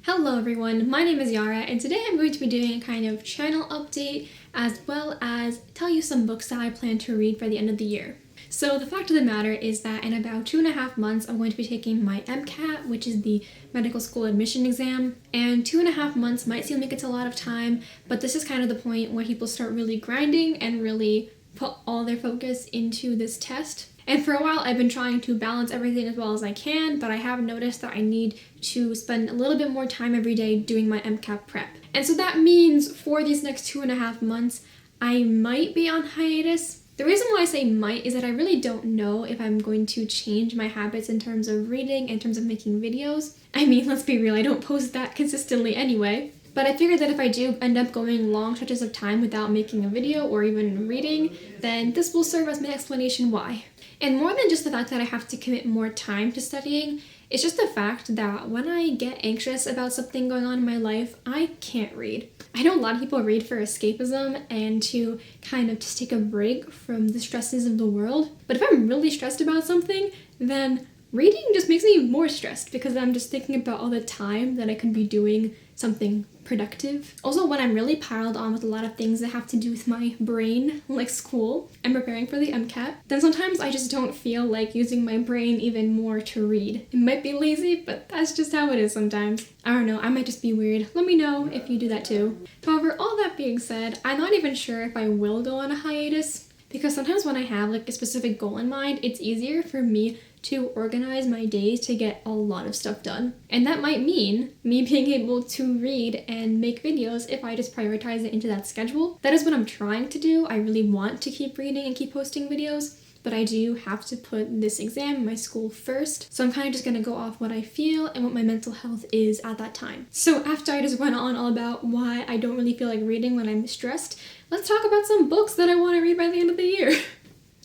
Hello everyone, my name is Yara and today I'm going to be doing a kind of channel update as well as tell you some books that I plan to read by the end of the year. So the fact of the matter is that in about 2.5 months I'm going to be taking my MCAT, which is the medical school admission exam, and 2.5 months might seem like it's a lot of time, but this is kind of the point where people start really grinding and really put all their focus into this test. And for a while I've been trying to balance everything as well as I can, but I have noticed that I need to spend a little bit more time every day doing my MCAT prep. And so that means for these next 2.5 months, I might be on hiatus. The reason why I say might is that I really don't know if I'm going to change my habits in terms of reading, in terms of making videos. I mean, let's be real, I don't post that consistently anyway. But I figured that if I do end up going long stretches of time without making a video or even reading, then this will serve as my explanation why. And more than just the fact that I have to commit more time to studying, it's just the fact that when I get anxious about something going on in my life, I can't read. I know a lot of people read for escapism and to kind of just take a break from the stresses of the world. But if I'm really stressed about something, then reading just makes me more stressed because I'm just thinking about all the time that I could be doing something productive. Also, when I'm really piled on with a lot of things that have to do with my brain, like school, and preparing for the MCAT, then sometimes I just don't feel like using my brain even more to read. It might be lazy, but that's just how it is sometimes. I don't know, I might just be weird. Let me know if you do that too. However, all that being said, I'm not even sure if I will go on a hiatus, because sometimes when I have like a specific goal in mind, it's easier for me to organize my days to get a lot of stuff done. And that might mean me being able to read and make videos if I just prioritize it into that schedule. That is what I'm trying to do. I really want to keep reading and keep posting videos, but I do have to put this exam in my school first. So I'm kind of just gonna go off what I feel and what my mental health is at that time. So after I just went on all about why I don't really feel like reading when I'm stressed, let's talk about some books that I want to read by the end of the year.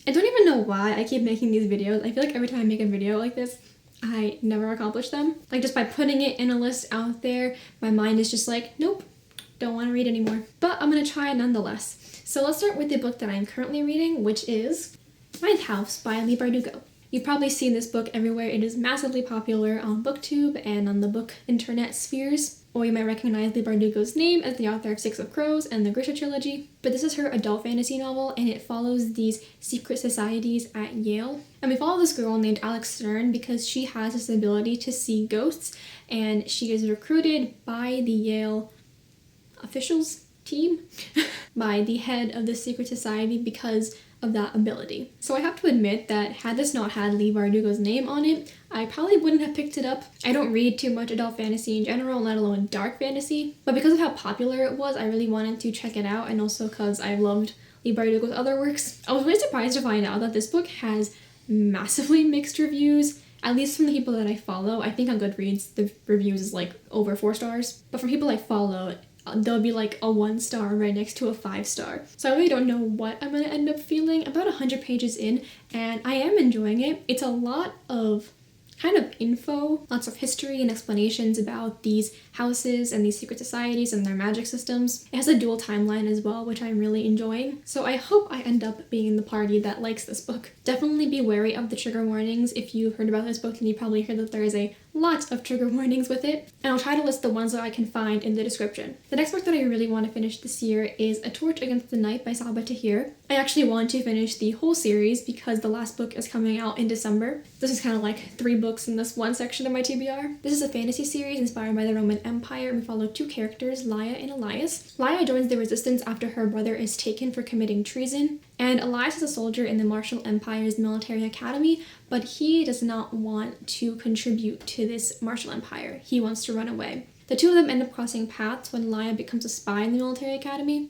I don't even know why I keep making these videos. I feel like every time I make a video like this, I never accomplish them. Like just by putting it in a list out there, my mind is just like, nope, don't want to read anymore. But I'm gonna try it nonetheless. So let's start with the book that I'm currently reading, which is Ninth House by Leigh Bardugo. You've probably seen this book everywhere. It is massively popular on BookTube and on the book internet spheres. Or you might recognize Leigh Bardugo's name as the author of Six of Crows and the Grisha trilogy. But this is her adult fantasy novel, and it follows these secret societies at Yale. And we follow this girl named Alex Stern because she has this ability to see ghosts, and she is recruited by the Yale officials team, by the head of the secret society because of that ability. So I have to admit that had this not had Leigh Bardugo's name on it, I probably wouldn't have picked it up. I don't read too much adult fantasy in general, let alone dark fantasy, but because of how popular it was, I really wanted to check it out, and also because I loved Leigh Bardugo's other works. I was really surprised to find out that this book has massively mixed reviews, at least from the people that I follow. I think on Goodreads the reviews is like over 4 stars, but from people I follow, there'll be like a 1 star right next to a 5 star. So I really don't know what I'm gonna end up feeling. About 100 pages in, and I am enjoying it. It's a lot of kind of info, lots of history and explanations about these houses and these secret societies and their magic systems. It has a dual timeline as well, which I'm really enjoying. So I hope I end up being in the party that likes this book. Definitely be wary of the trigger warnings. If you've heard about this book, then you probably heard that there is a lot of trigger warnings with it, and I'll try to list the ones that I can find in the description. The next book that I really want to finish this year is A Torch Against the Night by Saba Tahir. I actually want to finish the whole series because the last book is coming out in December. This is kind of like 3 books in this one section of my TBR. This is a fantasy series inspired by the Roman Empire. We follow 2 characters, Laia and Elias. Laia joins the resistance after her brother is taken for committing treason, and Elias is a soldier in the Martial Empire's military academy, but he does not want to contribute to this Martial Empire. He wants to run away. The 2 of them end up crossing paths when Laia becomes a spy in the military academy,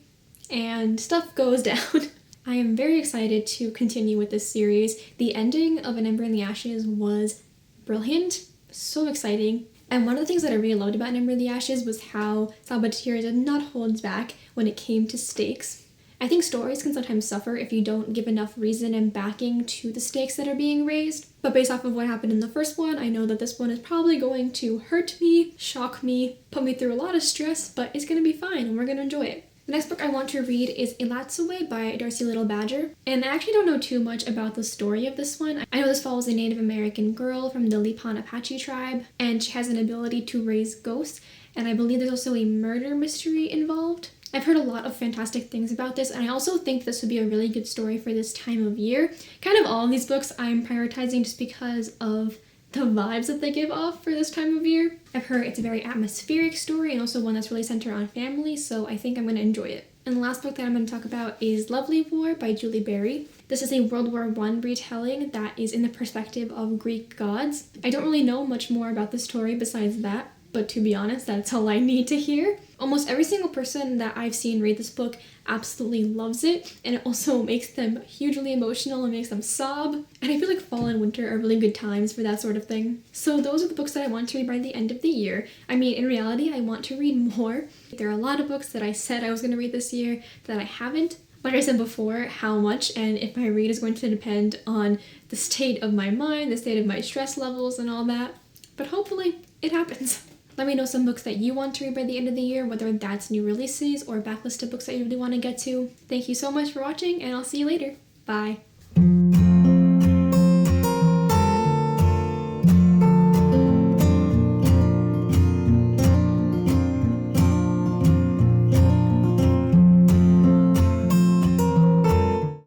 and stuff goes down. I am very excited to continue with this series. The ending of An Ember in the Ashes was brilliant, so exciting. And one of the things that I really loved about An Ember in the Ashes was how Saba Tahir did not hold back when it came to stakes. I think stories can sometimes suffer if you don't give enough reason and backing to the stakes that are being raised. But based off of what happened in the first one, I know that this one is probably going to hurt me, shock me, put me through a lot of stress, but it's going to be fine and we're going to enjoy it. The next book I want to read is Elatsue by Darcy Little Badger, and I actually don't know too much about the story of this one. I know this follows a Native American girl from the Lipan Apache tribe, and she has an ability to raise ghosts, and I believe there's also a murder mystery involved. I've heard a lot of fantastic things about this, and I also think this would be a really good story for this time of year. Kind of all of these books I'm prioritizing just because of the vibes that they give off for this time of year. I've heard it's a very atmospheric story and also one that's really centered on family, so I think I'm going to enjoy it. And the last book that I'm going to talk about is Lovely War by Julie Berry. This is a World War I retelling that is in the perspective of Greek gods. I don't really know much more about the story besides that, but to be honest, that's all I need to hear. Almost every single person that I've seen read this book absolutely loves it, and it also makes them hugely emotional and makes them sob. And I feel like fall and winter are really good times for that sort of thing. So those are the books that I want to read by the end of the year. I mean, in reality, I want to read more. There are a lot of books that I said I was going to read this year that I haven't. Like I said before, how much and if my read is going to depend on the state of my mind, the state of my stress levels and all that. But hopefully it happens. Let me know some books that you want to read by the end of the year, whether that's new releases or backlisted books that you really want to get to. Thank you so much for watching, and I'll see you later. Bye.